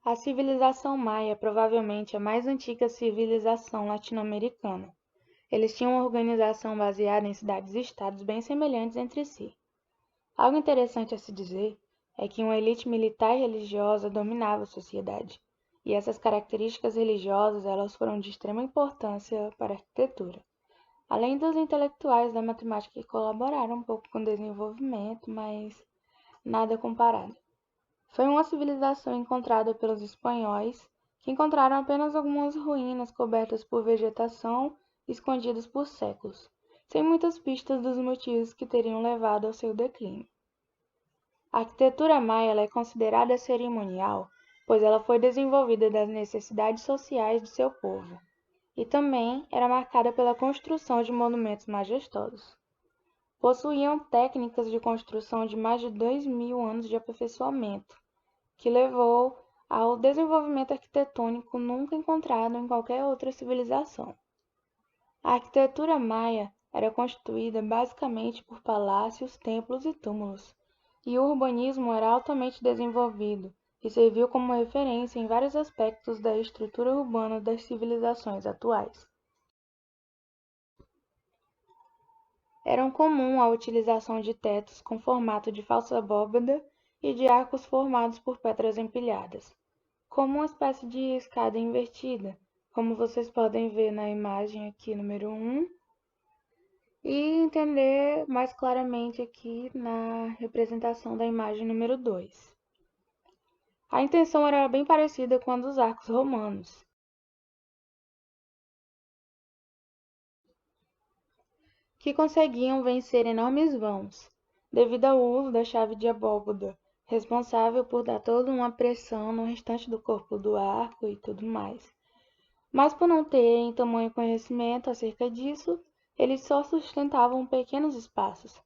A civilização maia é provavelmente a mais antiga civilização latino-americana. Eles tinham uma organização baseada em cidades-estados bem semelhantes entre si. Algo interessante a se dizer é que uma elite militar e religiosa dominava a sociedade, e essas características religiosas elas foram de extrema importância para a arquitetura. Além dos intelectuais da matemática que colaboraram um pouco com o desenvolvimento, mas nada comparado. Foi uma civilização encontrada pelos espanhóis, que encontraram apenas algumas ruínas cobertas por vegetação, escondidas por séculos, sem muitas pistas dos motivos que teriam levado ao seu declínio. A arquitetura maia ela é considerada cerimonial, pois ela foi desenvolvida das necessidades sociais de seu povo, e também era marcada pela construção de monumentos majestosos. Possuíam técnicas de construção de mais de 2.000 anos de aperfeiçoamento, que levou ao desenvolvimento arquitetônico nunca encontrado em qualquer outra civilização. A arquitetura maia era constituída basicamente por palácios, templos e túmulos, e o urbanismo era altamente desenvolvido e serviu como referência em vários aspectos da estrutura urbana das civilizações atuais. Era comum a utilização de tetos com formato de falsa abóbada e de arcos formados por pedras empilhadas, como uma espécie de escada invertida, como vocês podem ver na imagem aqui número 1, e entender mais claramente aqui na representação da imagem número 2. A intenção era bem parecida com a dos arcos romanos, que conseguiam vencer enormes vãos, devido ao uso da chave de abóbada, responsável por dar toda uma pressão no restante do corpo do arco e tudo mais. Mas por não terem tamanho conhecimento acerca disso, eles só sustentavam pequenos espaços.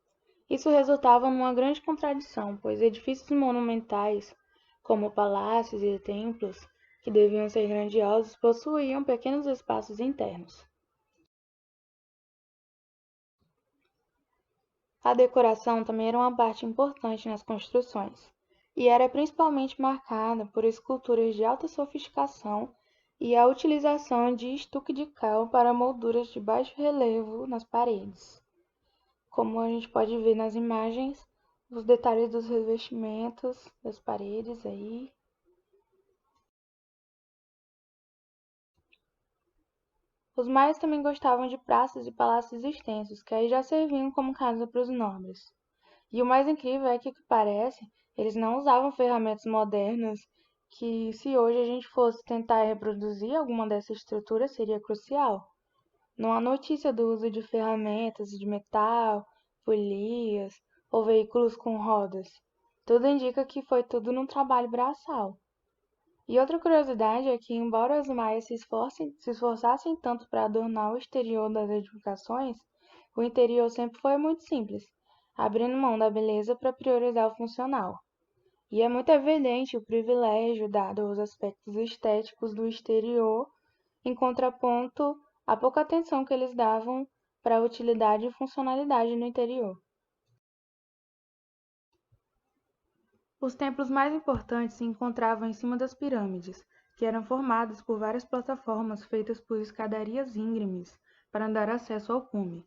Isso resultava numa grande contradição, pois edifícios monumentais, como palácios e templos, que deviam ser grandiosos, possuíam pequenos espaços internos. A decoração também era uma parte importante nas construções, e era principalmente marcada por esculturas de alta sofisticação e a utilização de estuque de cal para molduras de baixo relevo nas paredes. Como a gente pode ver nas imagens, os detalhes dos revestimentos das paredes aí. Os maias também gostavam de praças e palácios extensos, que aí já serviam como casa para os nobres. E o mais incrível é que, o que parece, eles não usavam ferramentas modernas, que se hoje a gente fosse tentar reproduzir alguma dessa estrutura seria crucial. Não há notícia do uso de ferramentas de metal, polias ou veículos com rodas. Tudo indica que foi tudo num trabalho braçal. E outra curiosidade é que, embora os maias se esforçassem tanto para adornar o exterior das edificações, o interior sempre foi muito simples, abrindo mão da beleza para priorizar o funcional. E é muito evidente o privilégio dado aos aspectos estéticos do exterior, em contraponto à pouca atenção que eles davam para a utilidade e funcionalidade no interior. Os templos mais importantes se encontravam em cima das pirâmides, que eram formadas por várias plataformas feitas por escadarias íngremes para dar acesso ao cume.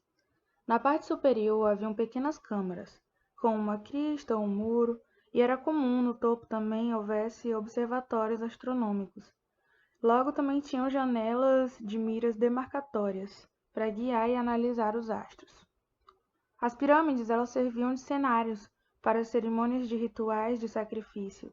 Na parte superior haviam pequenas câmaras, com uma crista ou um muro, e era comum no topo também houvesse observatórios astronômicos. Logo também tinham janelas de miras demarcatórias, para guiar e analisar os astros. As pirâmides elas serviam de cenários para cerimônias de rituais de sacrifício.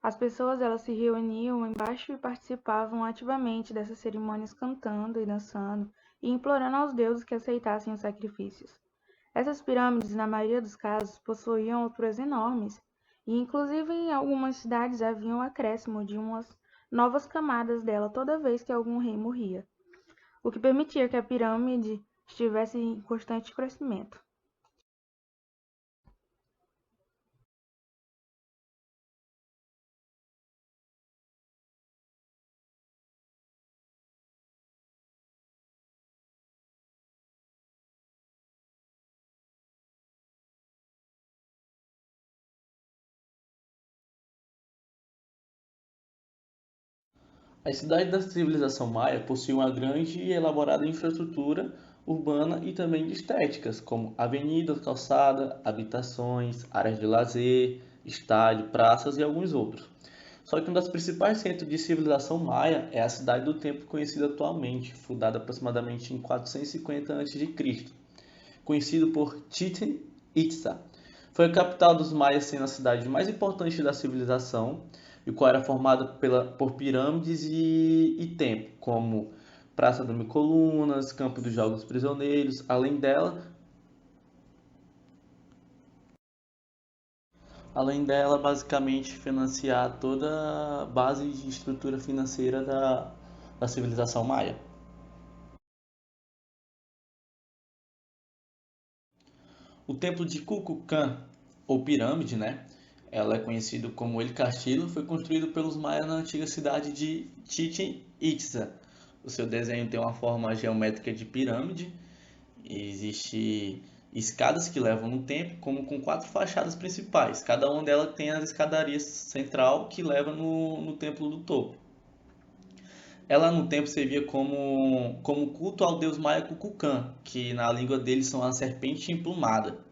As pessoas elas se reuniam embaixo e participavam ativamente dessas cerimônias cantando e dançando e implorando aos deuses que aceitassem os sacrifícios. Essas pirâmides, na maioria dos casos, possuíam alturas enormes e inclusive em algumas cidades havia um acréscimo de umas novas camadas dela toda vez que algum rei morria, o que permitia que a pirâmide estivesse em constante crescimento. As cidades da civilização maia possuíam uma grande e elaborada infraestrutura urbana e também de estéticas, como avenidas, calçada, habitações, áreas de lazer, estádio, praças e alguns outros. Só que um dos principais centros de civilização maia é a cidade do Templo conhecida atualmente, fundada aproximadamente em 450 a.C., conhecido por Chichen Itza. Foi a capital dos maias, sendo a cidade mais importante da civilização, e qual era formada por pirâmides e templo, como Praça das Mil Colunas, Campo dos Jogos Prisioneiros. Além dela, basicamente financiar toda a base de estrutura financeira da civilização maia. O templo de Kukulcán, ou pirâmide, né? Ela é conhecida como El Castillo, foi construído pelos maias na antiga cidade de Chichen Itza. O seu desenho tem uma forma geométrica de pirâmide. Existe escadas que levam no templo, como com quatro fachadas principais. Cada uma delas tem as escadarias central que leva no templo do topo. Ela no templo servia como culto ao deus maia Kukulcán, que na língua deles são a serpente emplumada.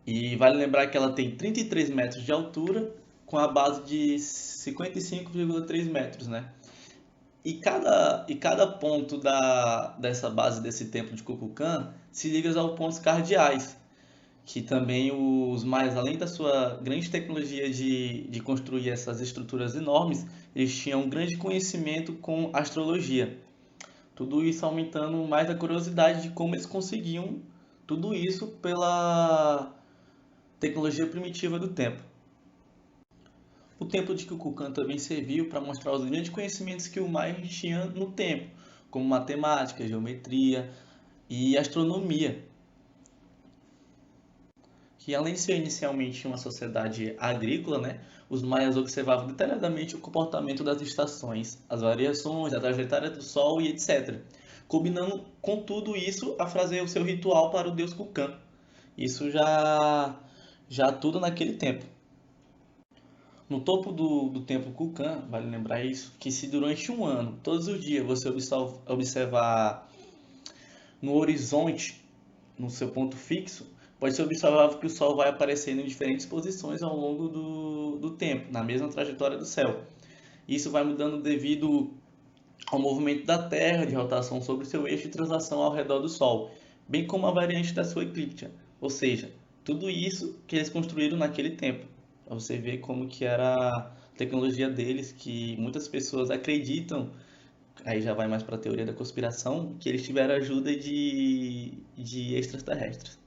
E vale lembrar que ela tem 33 metros de altura, com a base de 55,3 metros, né? E cada ponto dessa base desse templo de Kukulcán se liga aos pontos cardeais, que também os maias, além da sua grande tecnologia de construir essas estruturas enormes, eles tinham um grande conhecimento com astrologia. Tudo isso aumentando mais a curiosidade de como eles conseguiam tudo isso pela tecnologia primitiva do tempo. O templo de Kukulcán também serviu para mostrar os grandes conhecimentos que o Maia tinha no tempo, como matemática, geometria e astronomia, que além de ser inicialmente uma sociedade agrícola, né, os maias observavam detalhadamente o comportamento das estações, as variações, a trajetória do Sol e etc., combinando com tudo isso a fazer o seu ritual para o deus Kukulcán. Isso já tudo naquele tempo. No topo do templo Kukulcán, vale lembrar isso, que se durante um ano, todos os dias, você observar no horizonte, no seu ponto fixo, pode ser observável que o Sol vai aparecendo em diferentes posições ao longo do tempo, na mesma trajetória do céu. Isso vai mudando devido ao movimento da Terra, de rotação sobre seu eixo e translação ao redor do Sol, bem como a variante da sua eclíptica. Ou seja, tudo isso que eles construíram naquele tempo. Para você ver como que era a tecnologia deles, que muitas pessoas acreditam, aí já vai mais para a teoria da conspiração, que eles tiveram ajuda de extraterrestres.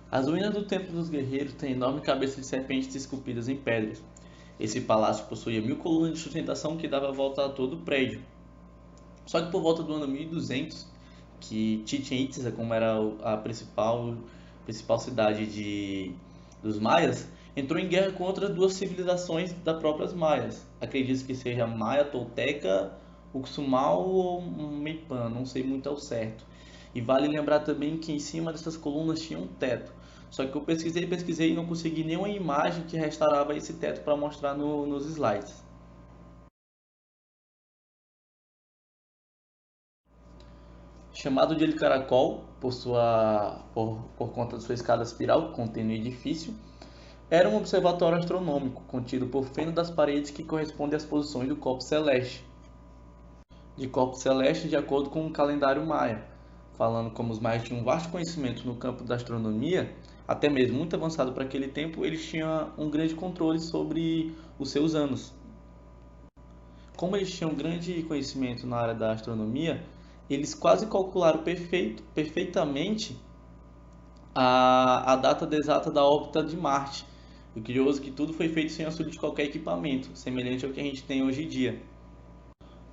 As ruínas do Templo dos Guerreiros têm enorme cabeça de serpentes esculpidas em pedras. Esse palácio possuía 1.000 colunas de sustentação que dava a volta a todo o prédio. Só que por volta do ano 1200, que Chichen Itza, como era a principal cidade dos maias, entrou em guerra com outras duas civilizações das próprias maias. Acredito que seja maia, tolteca, Uxmal ou Meipan, não sei muito ao certo. E vale lembrar também que em cima dessas colunas tinha um teto. Só que eu pesquisei e não consegui nenhuma imagem que restaurava esse teto para mostrar nos slides. Chamado de El Caracol por conta de sua escada espiral que contém no edifício, era um observatório astronômico contido por feno das paredes que corresponde às posições do corpo celeste, de acordo com o calendário maia, falando como os maias tinham um vasto conhecimento no campo da astronomia, até mesmo muito avançado para aquele tempo, eles tinham um grande controle sobre os seus anos. Como eles tinham grande conhecimento na área da astronomia, eles quase calcularam perfeitamente a data exata da órbita de Marte. O curioso é que tudo foi feito sem auxílio de qualquer equipamento, semelhante ao que a gente tem hoje em dia.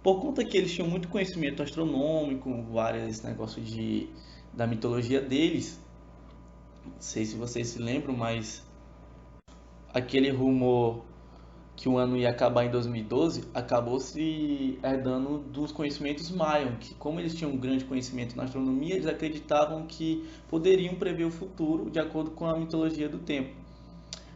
Por conta que eles tinham muito conhecimento astronômico, vários negócios da mitologia deles, não sei se vocês se lembram, mas aquele rumor que o ano ia acabar em 2012, acabou se herdando dos conhecimentos Mayan, que como eles tinham um grande conhecimento na astronomia, eles acreditavam que poderiam prever o futuro de acordo com a mitologia do tempo.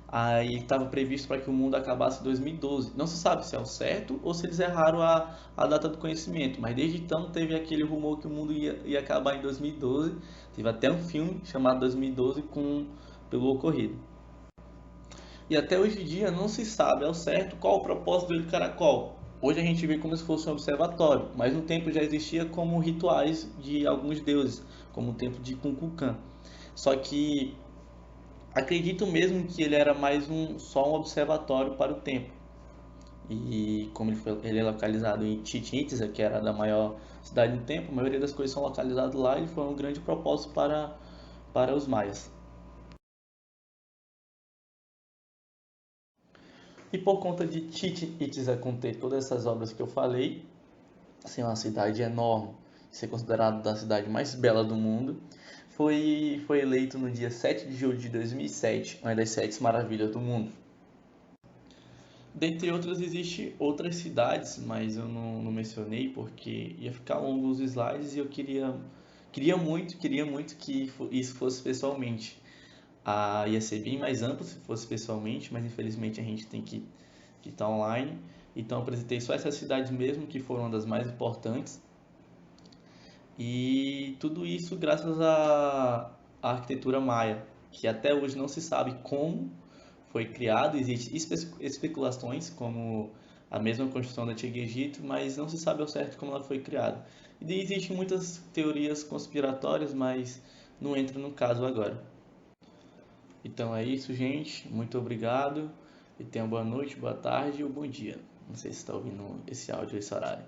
Aí estava previsto para que o mundo acabasse em 2012. Não se sabe se é o certo ou se eles erraram a data do conhecimento, mas desde então teve aquele rumor que o mundo ia acabar em 2012. Teve até um filme chamado 2012 pelo ocorrido. E até hoje em dia não se sabe ao certo qual o propósito do Ilha Caracol. Hoje a gente vê como se fosse um observatório, mas no tempo já existia como rituais de alguns deuses, como o templo de Kukulkan. Só que acredito mesmo que ele era mais só um observatório para o tempo. E como ele é localizado em Chichén Itzá, que era a da maior cidade do tempo, a maioria das coisas são localizadas lá e foi um grande propósito para os maias. E por conta de Chichén Itzá conter todas essas obras que eu falei, ser uma cidade enorme, ser considerada a cidade mais bela do mundo, foi eleito no dia 7 de julho de 2007, uma das 7 maravilhas do mundo. Dentre outras, existem outras cidades, mas eu não mencionei porque ia ficar longo os slides e eu queria muito que isso fosse pessoalmente. Ia ser bem mais amplo se fosse pessoalmente, mas infelizmente a gente tem que estar online. Então eu apresentei só essas cidades mesmo, que foram uma das mais importantes. E tudo isso graças à arquitetura maia, que até hoje não se sabe como foi criado. Existem especulações como a mesma construção do Antigo Egito, mas não se sabe ao certo como ela foi criada. E existem muitas teorias conspiratórias, mas não entra no caso agora. Então é isso, gente. Muito obrigado e tenha boa noite, boa tarde ou bom dia. Não sei se está ouvindo esse áudio esse horário.